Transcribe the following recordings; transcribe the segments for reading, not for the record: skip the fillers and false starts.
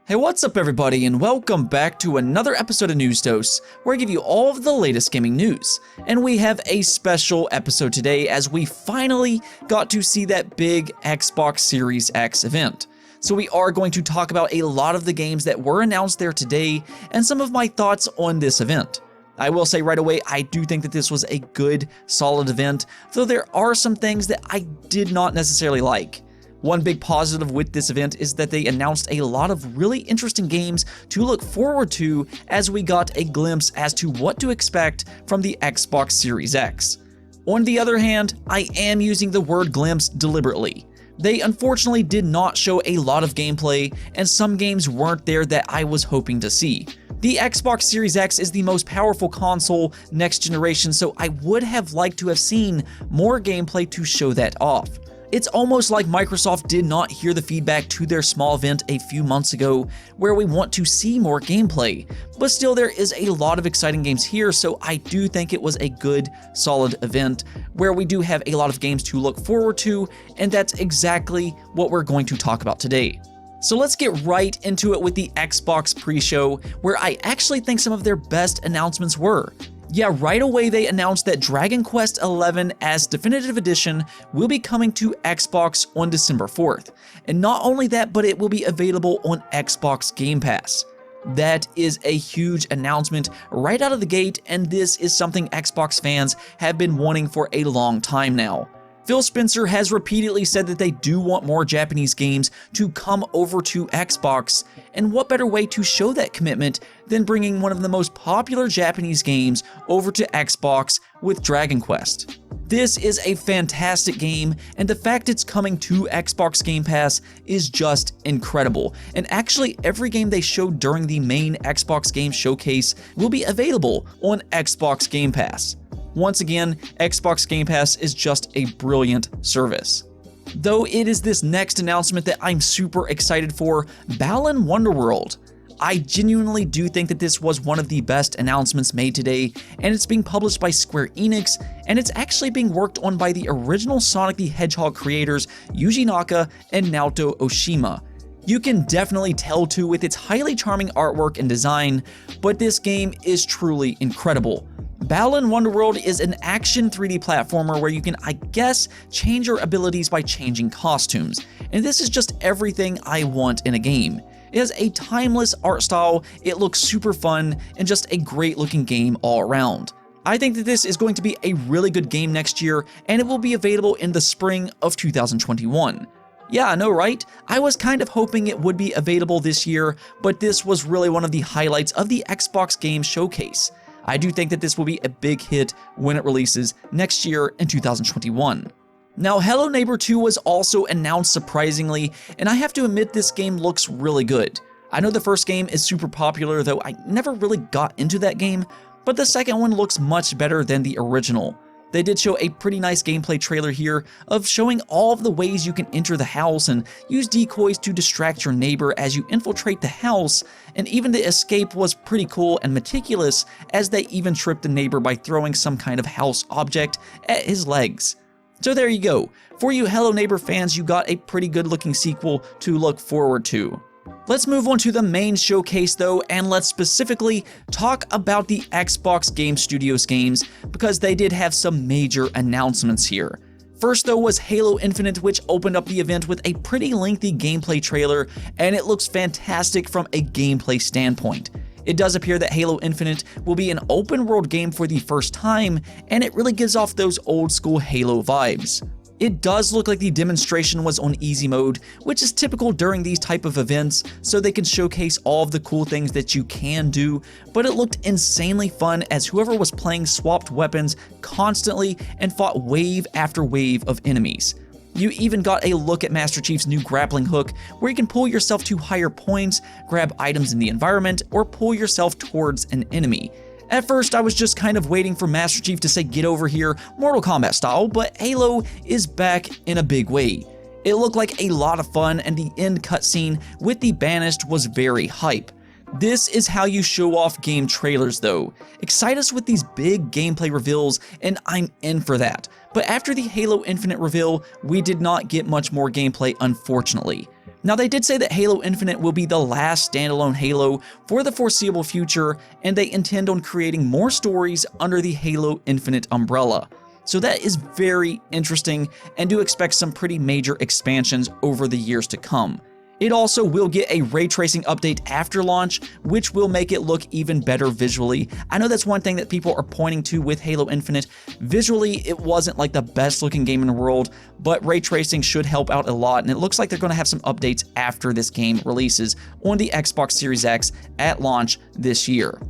Hey, what's up everybody, and welcome back to another episode of News Dose, where I give you all of the latest gaming news. And we have a special episode today as we finally got to see that big Xbox Series X event. So we are going to talk about a lot of the games that were announced there today, and some of my thoughts on this event. I will say right away, I do think that this was a good, solid event, though there are some things that I did not necessarily like. One big positive with this event is that they announced a lot of really interesting games to look forward to as we got a glimpse as to what to expect from the Xbox Series X. On the other hand, I am using the word glimpse deliberately. They unfortunately did not show a lot of gameplay, and some games weren't there that I was hoping to see. The Xbox Series X is the most powerful console next generation, so I would have liked to have seen more gameplay to show that off. It's almost like Microsoft did not hear the feedback to their small event a few months ago where we want to see more gameplay, but still there is a lot of exciting games here, so I do think it was a good, solid event where we do have a lot of games to look forward to, and that's exactly what we're going to talk about today. So let's get right into it with the Xbox pre-show, where I actually think some of their best announcements were. Yeah, right away they announced that Dragon Quest XI as Definitive Edition will be coming to Xbox on December 4th. And not only that, but it will be available on Xbox Game Pass. That is a huge announcement right out of the gate, and this is something Xbox fans have been wanting for a long time now. Phil Spencer has repeatedly said that they do want more Japanese games to come over to Xbox, and what better way to show that commitment than bringing one of the most popular Japanese games over to Xbox with Dragon Quest. This is a fantastic game, and the fact it's coming to Xbox Game Pass is just incredible. And actually, every game they showed during the main Xbox Game Showcase will be available on Xbox Game Pass. Once again, Xbox Game Pass is just a brilliant service. Though it is this next announcement that I'm super excited for, Balan Wonderworld. I genuinely do think that this was one of the best announcements made today, and it's being published by Square Enix, and it's actually being worked on by the original Sonic the Hedgehog creators Yuji Naka and Naoto Oshima. You can definitely tell too with its highly charming artwork and design, but this game is truly incredible. Balan Wonderworld is an action 3D platformer where you can, I guess, change your abilities by changing costumes, and this is just everything I want in a game. It has a timeless art style, it looks super fun, and just a great looking game all around. I think that this is going to be a really good game next year, and it will be available in the spring of 2021. Yeah, I know, right? I was kind of hoping it would be available this year, but this was really one of the highlights of the Xbox Game Showcase. I do think that this will be a big hit when it releases next year in 2021. Now, Hello Neighbor 2 was also announced surprisingly, and I have to admit this game looks really good. I know the first game is super popular, though I never really got into that game, but the second one looks much better than the original. They did show a pretty nice gameplay trailer here of showing all of the ways you can enter the house and use decoys to distract your neighbor as you infiltrate the house, and even the escape was pretty cool and meticulous as they even tripped the neighbor by throwing some kind of house object at his legs. So there you go. For you Hello Neighbor fans, you got a pretty good looking sequel to look forward to. Let's move on to the main showcase though, and let's specifically talk about the Xbox Game Studios games because they did have some major announcements here. First though was Halo Infinite, which opened up the event with a pretty lengthy gameplay trailer, and it looks fantastic from a gameplay standpoint. It does appear that Halo Infinite will be an open world game for the first time, and it really gives off those old school Halo vibes. It does look like the demonstration was on easy mode, which is typical during these type of events, so they can showcase all of the cool things that you can do, but it looked insanely fun as whoever was playing swapped weapons constantly and fought wave after wave of enemies. You even got a look at Master Chief's new grappling hook, where you can pull yourself to higher points, grab items in the environment, or pull yourself towards an enemy. At first, I was just kind of waiting for Master Chief to say get over here, Mortal Kombat style, but Halo is back in a big way. It looked like a lot of fun, and the end cutscene with the Banished was very hype. This is how you show off game trailers though. Excite us with these big gameplay reveals, and I'm in for that. But after the Halo Infinite reveal, we did not get much more gameplay, unfortunately. Now, they did say that Halo Infinite will be the last standalone Halo for the foreseeable future, and they intend on creating more stories under the Halo Infinite umbrella. So that is very interesting, and do expect some pretty major expansions over the years to come. It also will get a ray tracing update after launch, which will make it look even better visually. I know that's one thing that people are pointing to with Halo Infinite. Visually, it wasn't like the best looking game in the world, but ray tracing should help out a lot, and it looks like they're going to have some updates after this game releases on the Xbox Series X at launch this year.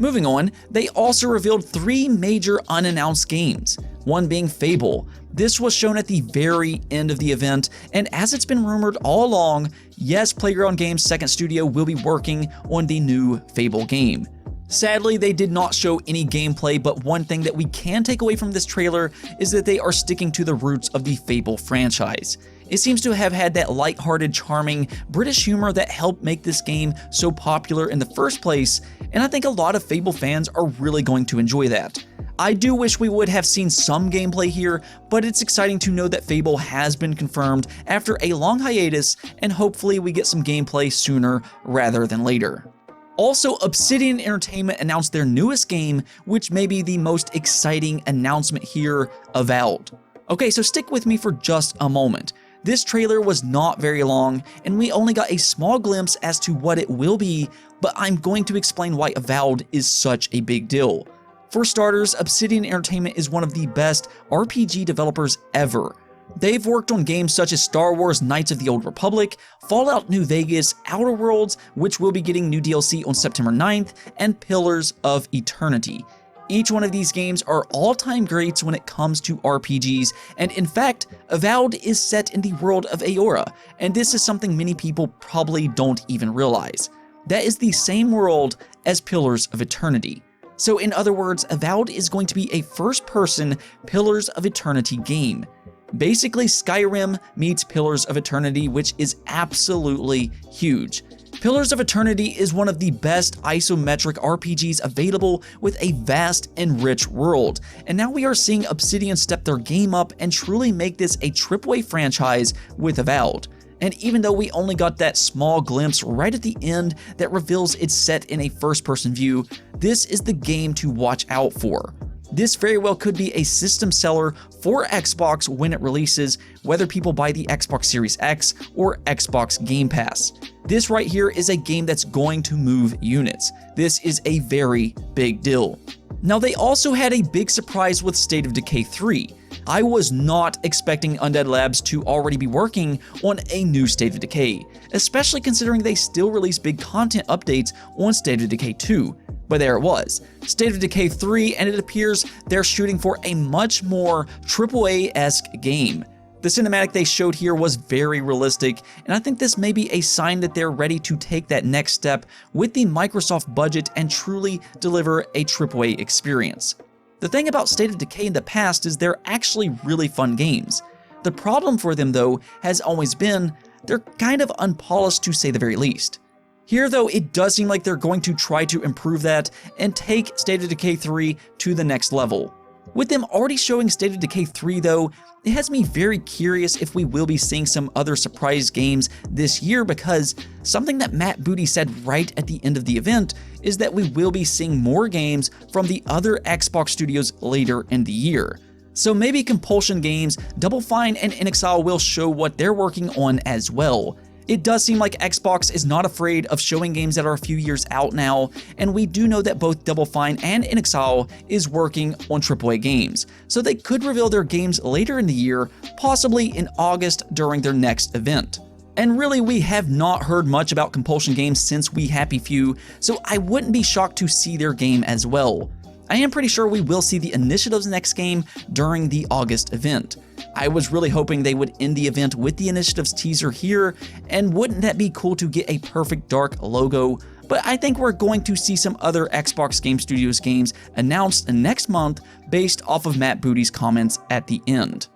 Moving on, they also revealed 3 major unannounced games, one being Fable. This was shown at the very end of the event, and as it's been rumored all along, yes, Playground Games' second studio will be working on the new Fable game. Sadly, they did not show any gameplay, but one thing that we can take away from this trailer is that they are sticking to the roots of the Fable franchise. It seems to have had that lighthearted, charming British humor that helped make this game so popular in the first place, and I think a lot of Fable fans are really going to enjoy that. I do wish we would have seen some gameplay here, but it's exciting to know that Fable has been confirmed after a long hiatus, and hopefully we get some gameplay sooner rather than later. Also, Obsidian Entertainment announced their newest game, which may be the most exciting announcement here, Avowed. Okay, so stick with me for just a moment. This trailer was not very long, and we only got a small glimpse as to what it will be, but I'm going to explain why Avowed is such a big deal. For starters, Obsidian Entertainment is one of the best RPG developers ever. They've worked on games such as Star Wars Knights of the Old Republic, Fallout New Vegas, Outer Worlds, which will be getting new DLC on September 9th, and Pillars of Eternity. Each one of these games are all-time greats when it comes to RPGs, and in fact, Avowed is set in the world of Aora, and this is something many people probably don't even realize. That is the same world as Pillars of Eternity. So in other words, Avowed is going to be a first-person Pillars of Eternity game. Basically, Skyrim meets Pillars of Eternity, which is absolutely huge. Pillars of Eternity is one of the best isometric RPGs available with a vast and rich world, and now we are seeing Obsidian step their game up and truly make this a AAA franchise with Avowed. And even though we only got that small glimpse right at the end that reveals it's set in a first-person view, this is the game to watch out for. This very well could be a system seller for Xbox when it releases, whether people buy the Xbox Series X or Xbox Game Pass. This right here is a game that's going to move units. This is a very big deal. Now, they also had a big surprise with State of Decay 3. I was not expecting Undead Labs to already be working on a new State of Decay, especially considering they still release big content updates on State of Decay 2. But there it was, State of Decay 3, and it appears they're shooting for a much more AAA-esque game. The cinematic they showed here was very realistic, and I think this may be a sign that they're ready to take that next step with the Microsoft budget and truly deliver a AAA experience. The thing about State of Decay in the past is they're actually really fun games. The problem for them, though, has always been they're kind of unpolished to say the very least. Here, though, it does seem like they're going to try to improve that and take State of Decay 3 to the next level. With them already showing State of Decay 3, though, it has me very curious if we will be seeing some other surprise games this year, because something that Matt Booty said right at the end of the event is that we will be seeing more games from the other Xbox studios later in the year. So maybe Compulsion Games, Double Fine, and inXile will show what they're working on as well. It does seem like Xbox is not afraid of showing games that are a few years out now, and we do know that both Double Fine and inXile is working on AAA games, so they could reveal their games later in the year, possibly in August during their next event. And really, we have not heard much about Compulsion Games since We Happy Few, so I wouldn't be shocked to see their game as well. I am pretty sure we will see the Initiative's next game during the August event. I was really hoping they would end the event with the Initiative's teaser here, and wouldn't that be cool to get a Perfect Dark logo? But I think we're going to see some other Xbox Game Studios games announced next month based off of Matt Booty's comments at the end.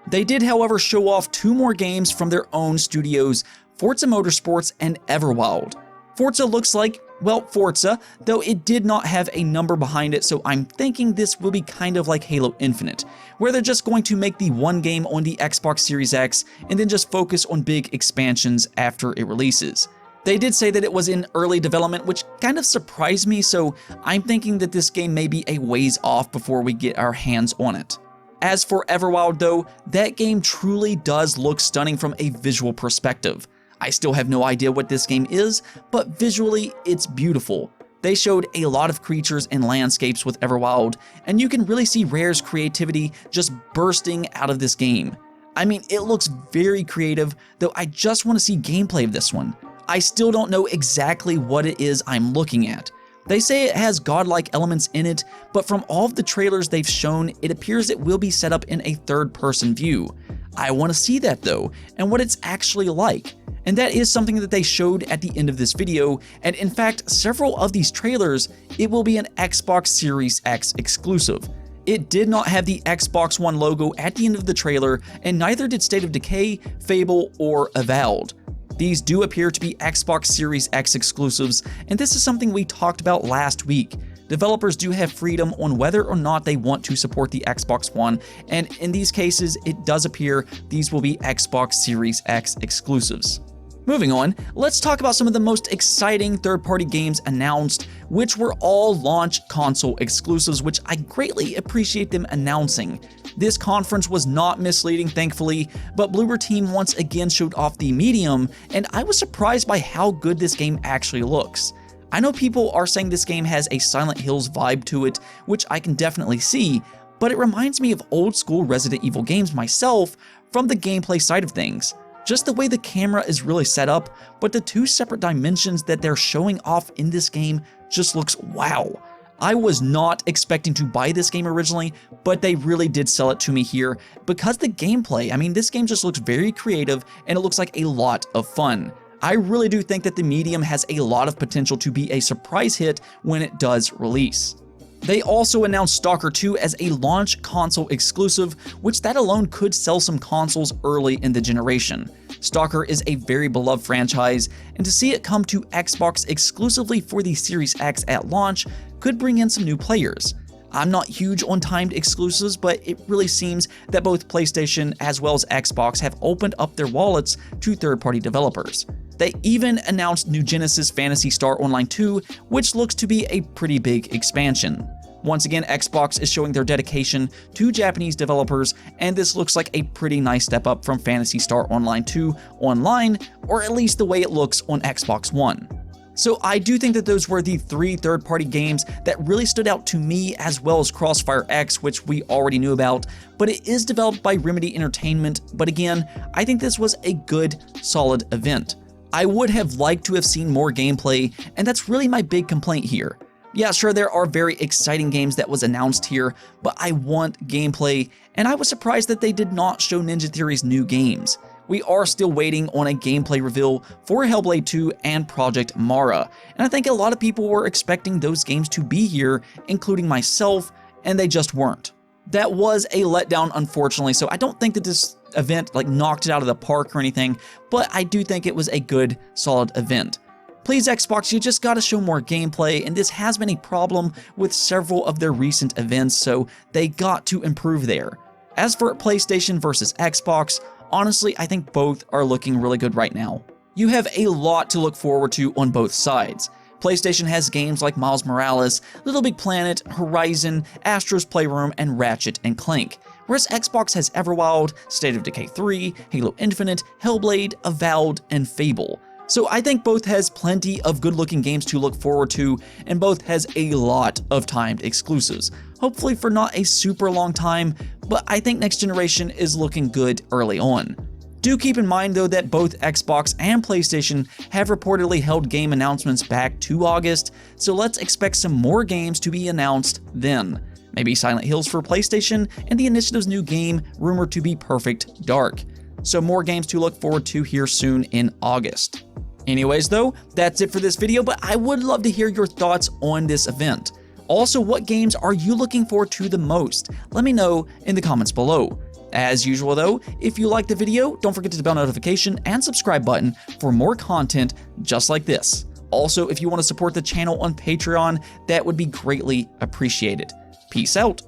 They did, however, show off 2 more games from their own studios, Forza Motorsports and Everwild. Forza looks like Well, Forza, though it did not have a number behind it, so I'm thinking this will be kind of like Halo Infinite, where they're just going to make the one game on the Xbox Series X and then just focus on big expansions after it releases. They did say that it was in early development, which kind of surprised me, so I'm thinking that this game may be a ways off before we get our hands on it. As for Everwild though, that game truly does look stunning from a visual perspective. I still have no idea what this game is, but visually it's beautiful. They showed a lot of creatures and landscapes with Everwild, and you can really see Rare's creativity just bursting out of this game. I mean, it looks very creative, though I just want to see gameplay of this one. I still don't know exactly what it is I'm looking at. They say it has godlike elements in it, but from all of the trailers they've shown, it appears it will be set up in a third-person view. I want to see that though, and what it's actually like. And that is something that they showed at the end of this video, and in fact, several of these trailers, it will be an Xbox Series X exclusive. It did not have the Xbox One logo at the end of the trailer, and neither did State of Decay, Fable, or Avowed. These do appear to be Xbox Series X exclusives, and this is something we talked about last week. Developers do have freedom on whether or not they want to support the Xbox One, and in these cases, it does appear these will be Xbox Series X exclusives. Moving on, let's talk about some of the most exciting third-party games announced, which were all launch console exclusives, which I greatly appreciate them announcing. This conference was not misleading, thankfully, but Bloober Team once again showed off the Medium, and I was surprised by how good this game actually looks. I know people are saying this game has a Silent Hills vibe to it, which I can definitely see, but it reminds me of old-school Resident Evil games myself from the gameplay side of things. Just the way the camera is really set up, but the two separate dimensions that they're showing off in this game just looks wow. I was not expecting to buy this game originally, but they really did sell it to me here because the gameplay, I mean, this game just looks very creative and it looks like a lot of fun. I really do think that the Medium has a lot of potential to be a surprise hit when it does release. They also announced Stalker 2 as a launch console exclusive, which that alone could sell some consoles early in the generation. Stalker is a very beloved franchise, and to see it come to Xbox exclusively for the Series X at launch could bring in some new players. I'm not huge on timed exclusives, but it really seems that both PlayStation as well as Xbox have opened up their wallets to third-party developers. They even announced New Genesis Phantasy Star Online 2, which looks to be a pretty big expansion. Once again, Xbox is showing their dedication to Japanese developers, and this looks like a pretty nice step up from Phantasy Star Online 2 online, or at least the way it looks on Xbox One. So I do think that those were the three third-party games that really stood out to me, as well as Crossfire X, which we already knew about, but it is developed by Remedy Entertainment. But again, I think this was a good, solid event. I would have liked to have seen more gameplay, and that's really my big complaint here. Yeah, sure, there are very exciting games that was announced here, but I want gameplay, and I was surprised that they did not show Ninja Theory's new games. We are still waiting on a gameplay reveal for Hellblade 2 and Project Mara, and I think a lot of people were expecting those games to be here, including myself, and they just weren't. That was a letdown, unfortunately, so I don't think that this event knocked it out of the park or anything, but I do think it was a good, solid event. Please, Xbox, you just gotta show more gameplay, and this has been a problem with several of their recent events, so they got to improve there. As for PlayStation versus Xbox, honestly, I think both are looking really good right now. You have a lot to look forward to on both sides. PlayStation has games like Miles Morales, Little Big Planet, Horizon, Astro's Playroom, and Ratchet & Clank, whereas Xbox has Everwild, State of Decay 3, Halo Infinite, Hellblade, Avowed, and Fable. So I think both has plenty of good-looking games to look forward to, and both has a lot of timed exclusives. Hopefully for not a super long time, but I think next generation is looking good early on. Do keep in mind though that both Xbox and PlayStation have reportedly held game announcements back to August, so let's expect some more games to be announced then. Maybe Silent Hills for PlayStation, and the initiative's new game rumored to be Perfect Dark. So more games to look forward to here soon in August. Anyways though, that's it for this video, but I would love to hear your thoughts on this event. Also, what games are you looking forward to the most? Let me know in the comments below. As usual though, if you liked the video, don't forget to hit the bell notification and subscribe button for more content just like this. Also, if you want to support the channel on Patreon, that would be greatly appreciated. Peace out.